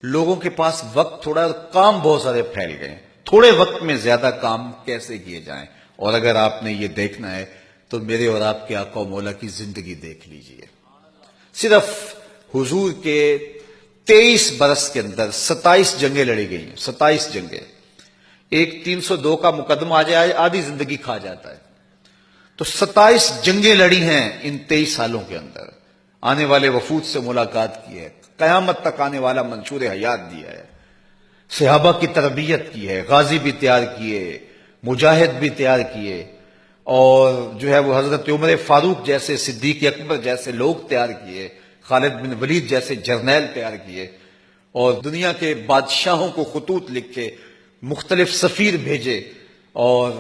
لوگوں کے پاس وقت تھوڑا اور کام بہت سارے پھیل گئے ہیں، تھوڑے وقت میں زیادہ کام کیسے کیے جائیں۔ اور اگر آپ نے یہ دیکھنا ہے تو میرے اور آپ کے آقا و مولا کی زندگی دیکھ لیجئے۔ صرف حضور کے 23 برس کے اندر 27 جنگیں لڑی گئی ہیں، 27 جنگیں۔ ایک 302 کا مقدمہ آ جائے آدھی زندگی کھا جاتا ہے، تو 27 جنگیں لڑی ہیں ان 23 سالوں کے اندر۔ آنے والے وفود سے ملاقات کی ہے، قیامت تک آنے والا منشور حیات دیا ہے، صحابہ کی تربیت کی ہے، غازی بھی تیار کیے، مجاہد بھی تیار کیے، اور جو ہے وہ حضرت عمر فاروق جیسے، صدیق اکبر جیسے لوگ تیار کیے، خالد بن ولید جیسے جرنیل تیار کیے، اور دنیا کے بادشاہوں کو خطوط لکھ کے مختلف سفیر بھیجے۔ اور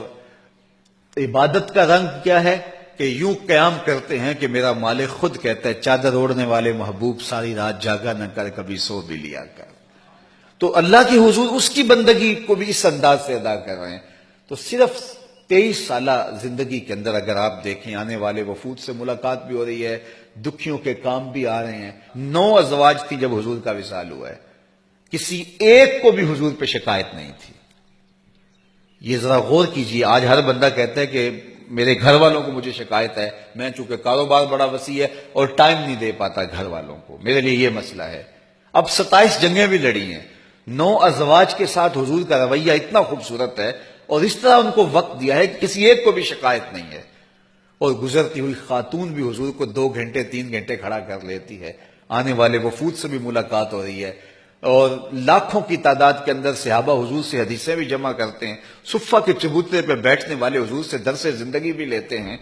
عبادت کا رنگ کیا ہے کہ یوں قیام کرتے ہیں کہ میرا مالک خود کہتا ہے، چادر اوڑھنے والے محبوب ساری رات جاگا نہ کر، کبھی سو بھی لیا کر۔ تو اللہ کے حضور اس کی بندگی کو بھی اس انداز سے ادا کر رہے ہیں۔ تو صرف 23 سالہ زندگی کے اندر اگر آپ دیکھیں، آنے والے وفود سے ملاقات بھی ہو رہی ہے، دکھیوں کے کام بھی آ رہے ہیں۔ 9 ازواج تھی جب حضور کا وصال ہوا ہے، کسی ایک کو بھی حضور پہ شکایت نہیں تھی۔ یہ ذرا غور کیجئے، آج ہر بندہ کہتا ہے کہ میرے گھر والوں کو مجھے شکایت ہے، میں چونکہ کاروبار بڑا وسیع ہے اور ٹائم نہیں دے پاتا گھر والوں کو، میرے لیے یہ مسئلہ ہے۔ اب 27 جنگیں بھی لڑی ہیں، 9 ازواج کے ساتھ حضور کا رویہ اتنا خوبصورت ہے، اور اس طرح ان کو وقت دیا ہے کہ کسی ایک کو بھی شکایت نہیں ہے۔ اور گزرتی ہوئی خاتون بھی حضور کو 2 گھنٹے 3 گھنٹے کھڑا کر لیتی ہے، آنے والے وفود سے بھی ملاقات ہو رہی ہے، اور لاکھوں کی تعداد کے اندر صحابہ حضور سے حدیثیں بھی جمع کرتے ہیں، صفہ کے چبوترے پہ بیٹھنے والے حضور سے درس زندگی بھی لیتے ہیں،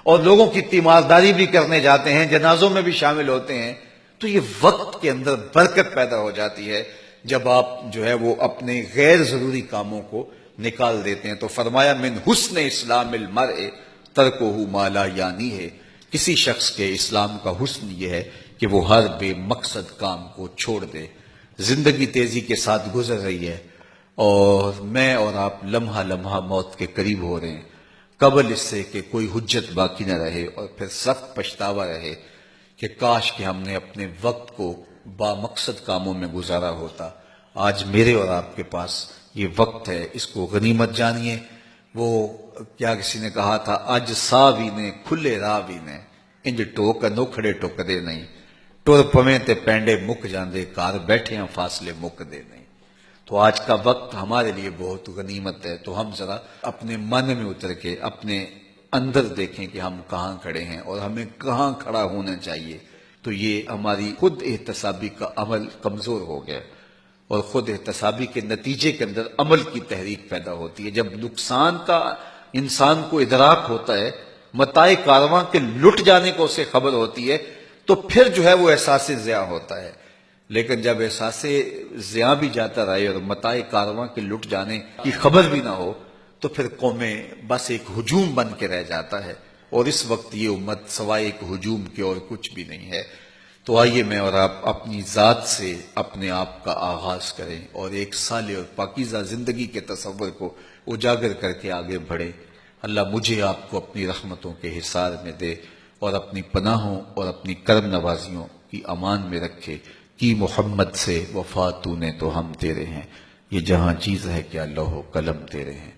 اور لوگوں کی تیمارداری بھی کرنے جاتے ہیں، جنازوں میں بھی شامل ہوتے ہیں۔ تو یہ وقت کے اندر برکت پیدا ہو جاتی ہے جب آپ جو ہے وہ اپنے غیر ضروری کاموں کو نکال دیتے ہیں۔ تو فرمایا من حسن اسلام المرء ترکہ ما لا یعنی ہے، کسی شخص کے اسلام کا حسن یہ ہے کہ وہ ہر بے مقصد کام کو چھوڑ دے۔ زندگی تیزی کے ساتھ گزر رہی ہے، اور میں اور آپ لمحہ لمحہ موت کے قریب ہو رہے ہیں، قبل اس سے کہ کوئی حجت باقی نہ رہے اور پھر سخت پچھتاوا رہے کہ کاش کہ ہم نے اپنے وقت کو با مقصد کاموں میں گزارا ہوتا۔ آج میرے اور آپ کے پاس یہ وقت ہے، اس کو غنیمت جانیے۔ وہ کیا کسی نے کہا تھا، اج ساوی نے کھلے راوی نے انج ٹوک نوکھڑے ٹکدے نہیں، ٹر پویں تے پینڈے مک جاندے، کار بیٹھے ہیں فاصلے مکدے نہیں۔ تو آج کا وقت ہمارے لیے بہت غنیمت ہے، تو ہم ذرا اپنے من میں اتر کے اپنے اندر دیکھیں کہ ہم کہاں کھڑے ہیں اور ہمیں کہاں کھڑا ہونا چاہیے۔ تو یہ ہماری خود احتسابی کا عمل کمزور ہو گیا، اور خود احتسابی کے نتیجے کے اندر عمل کی تحریک پیدا ہوتی ہے۔ جب نقصان کا انسان کو ادراک ہوتا ہے، متاع کارواں کے لٹ جانے کو اسے خبر ہوتی ہے، تو پھر جو ہے وہ احساس ضیاء ہوتا ہے۔ لیکن جب احساس ضیاء بھی جاتا رہے اور متاع کارواں کے لٹ جانے کی خبر بھی نہ ہو، تو پھر قومیں بس ایک ہجوم بن کے رہ جاتا ہے، اور اس وقت یہ امت سوائے ایک ہجوم کے اور کچھ بھی نہیں ہے۔ تو آئیے میں اور آپ اپنی ذات سے اپنے آپ کا آغاز کریں، اور ایک صالح اور پاکیزہ زندگی کے تصور کو اجاگر کر کے آگے بڑھیں۔ اللہ مجھے آپ کو اپنی رحمتوں کے حصار میں دے، اور اپنی پناہوں اور اپنی کرم نوازیوں کی امان میں رکھے۔ کی محمد سے وفا تو نے تو ہم تیرے ہیں، یہ جہاں چیز ہے کہ لوح و قلم تیرے ہیں۔